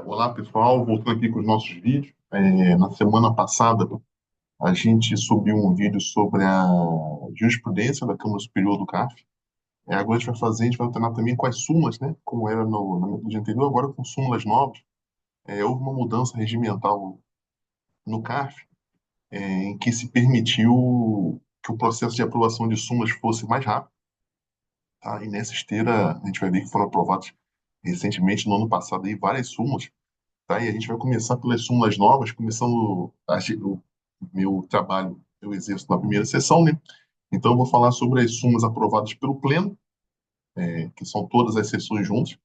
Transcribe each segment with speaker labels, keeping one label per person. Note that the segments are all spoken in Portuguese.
Speaker 1: Olá, pessoal. Voltando aqui com os nossos vídeos. Na semana passada, a gente subiu um vídeo sobre a jurisprudência da Câmara Superior do CARF. Agora a gente vai alternar também com as súmulas, né? Como era na metodologia anterior, agora com súmulas novas. Houve uma mudança regimental no CARF, em que se permitiu que o processo de aprovação de súmulas fosse mais rápido, tá? E nessa esteira, a gente vai ver que foram aprovadas recentemente, no ano passado, aí, várias súmulas. Tá? E a gente vai começar pelas súmulas novas, começando o meu trabalho, eu exerço na primeira sessão, né? Então, eu vou falar sobre as súmulas aprovadas pelo Pleno, que são todas as sessões juntas,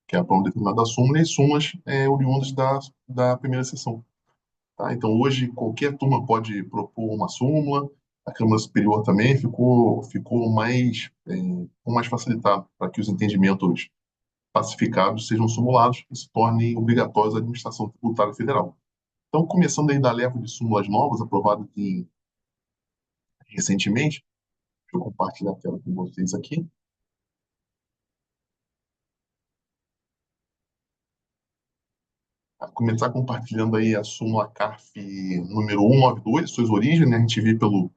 Speaker 1: que é para uma determinada súmula, e as súmulas oriundas da primeira sessão. Tá? Então, hoje, qualquer turma pode propor uma súmula, a Câmara Superior também ficou mais facilitado para que os entendimentos pacificados sejam simulados e se tornem obrigatórios à administração tributária federal. Então, começando aí da leva de súmulas novas aprovadas recentemente, deixa eu compartilhar a tela com vocês aqui. Começar compartilhando aí a súmula CARF número 192, suas origens, né? A gente vê pelo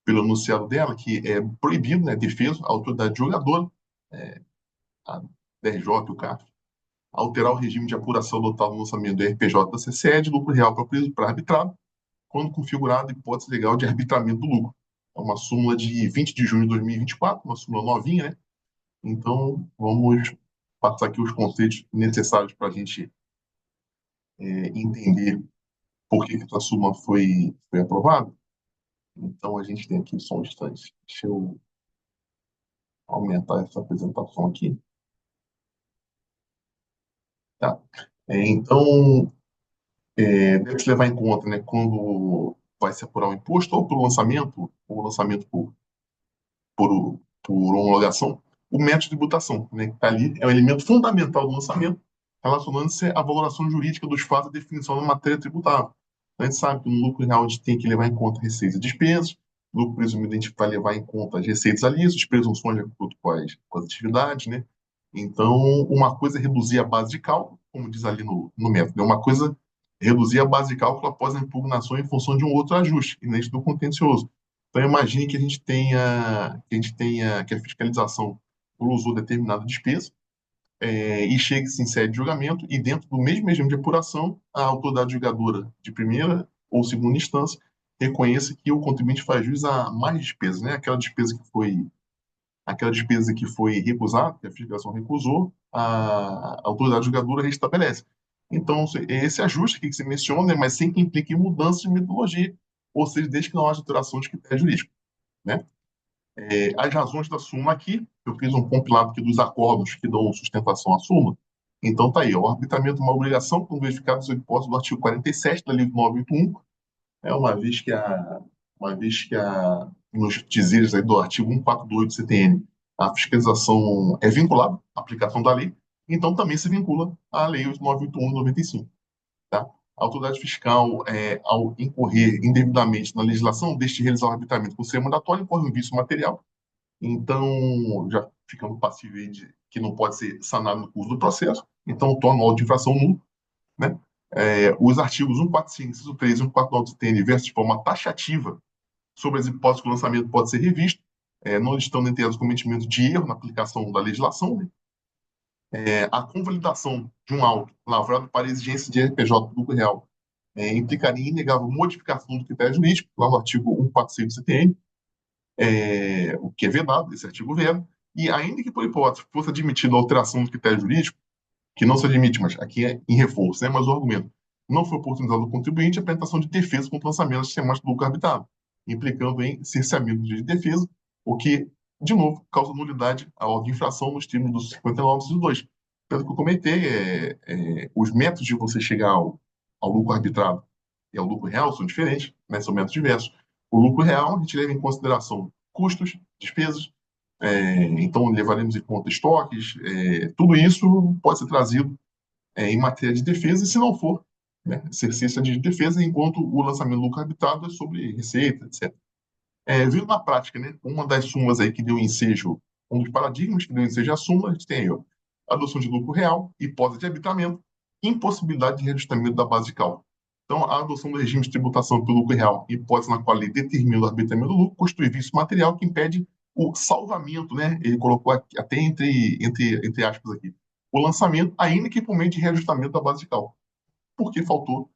Speaker 1: enunciado dela que é proibido, né, defeso, a autoridade julgadora, é, a DRJ, o CARF, alterar o regime de apuração adotado no lançamento do RPJ da CCE de lucro real para arbitrado, quando configurada a hipótese legal de arbitramento do lucro. É uma súmula de 20 de junho de 2024, uma súmula novinha, né? Então, vamos passar aqui os conceitos necessários para a gente entender por que essa súmula foi aprovada. Então, a gente tem aqui só um instante. Deixa eu aumentar essa apresentação aqui. Tá. Então, deve-se levar em conta, né, quando vai se apurar o imposto, ou lançamento por homologação, o método de tributação, né, que está ali, é um elemento fundamental do lançamento, relacionando-se à valoração jurídica dos fatos e definição da matéria tributável. Então, a gente sabe que no lucro real a gente tem que levar em conta receitas e despesas, no lucro presumido a gente vai levar em conta as receitas ali, as presunções de acordo com as atividades, né? Então, uma coisa é reduzir a base de cálculo, como diz ali no método, né? Uma coisa é reduzir a base de cálculo após a impugnação em função de um outro ajuste, inerente do contencioso. Então, imagine que a fiscalização usou determinada despesa e chegue-se em sede de julgamento e dentro do mesmo regime de apuração, a autoridade julgadora de primeira ou segunda instância reconheça que o contribuinte faz jus a mais despesas, né? Aquela despesa que foi recusada, que a fiscalização recusou, a autoridade julgadora restabelece. Então, esse ajuste aqui que se menciona, né, mas sem que implique mudança de metodologia, ou seja, desde que não haja alteração de critério jurídico, né? As razões da súmula aqui, eu fiz um compilado aqui dos acordos que dão sustentação à súmula. Então, tá aí, o arbitramento é uma obrigação, quando verificado os hipóteses do artigo 47 da Lei 981, nos dizeres aí do artigo 142 do CTN, a fiscalização é vinculada à aplicação da lei, então também se vincula à Lei 981 de 95. Tá? A autoridade fiscal, ao incorrer indevidamente na legislação, deixa de realizar o arbitramento por ser mandatório, incorre um vício material, então já ficando passível de que não pode ser sanado no curso do processo, então torna o auto de infração nulo, né? Os artigos 145, inciso 3 e 149 do CTN versam de forma taxativa sobre as hipóteses que o lançamento pode ser revisto, não estando inteirados o cometimento de erro na aplicação da legislação, né? A convalidação de um auto lavrado para exigência de RPJ do lucro real implicaria em inegável modificação do critério jurídico, lá no artigo 146 do CTN, o que é vedado, esse artigo veda, e ainda que por hipótese fosse admitida a alteração do critério jurídico, que não se admite, mas aqui é em reforço, né? Mas o argumento não foi oportunizado ao contribuinte a apresentação de defesa contra o lançamento sistemático do lucro arbitrário, implicando em cerceamento de defesa, o que, de novo, causa nulidade à ordem de infração nos termos do 59 e 2. Pelo que eu comentei, os métodos de você chegar ao lucro arbitrário e ao lucro real são diferentes, né? São métodos diversos. O lucro real, a gente leva em consideração custos, despesas, então levaremos em conta estoques, tudo isso pode ser trazido em matéria de defesa, e se não for, né, exercício de defesa, enquanto o lançamento do lucro arbitrário é sobre receita, etc. Vindo na prática, né, uma das súmulas aí que deu ensejo, um dos paradigmas que deu ensejo à súmula, a gente tem aí, ó, adoção de lucro real, hipótese de arbitramento, impossibilidade de reajustamento da base de cálculo. Então, a adoção do regime de tributação pelo lucro real, hipótese na qual a lei determina o arbitramento do lucro, constitui vício material que impede o salvamento, né? Ele colocou aqui, até entre aspas aqui, o lançamento, ainda que por meio de reajustamento da base de cálculo, porque faltou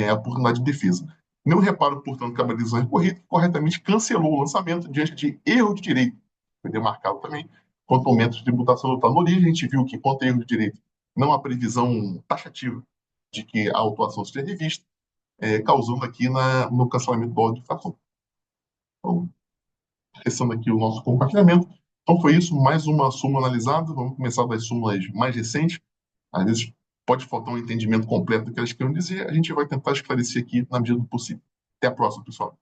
Speaker 1: a oportunidade de defesa. Não reparo, portanto, que a decisão recorrida corretamente cancelou o lançamento diante de erro de direito. Foi demarcado também. Quanto ao método de tributação adotado na origem, a gente viu que, quanto a erro de direito, não há previsão taxativa de que a autuação seja revista, causando aqui no cancelamento do auto de infração. Então, fechando aqui o nosso compartilhamento. Então, foi isso, mais uma súmula analisada. Vamos começar das súmulas mais recentes. Às vezes pode faltar um entendimento completo do que elas querem dizer. A gente vai tentar esclarecer aqui na medida do possível. Até a próxima, pessoal.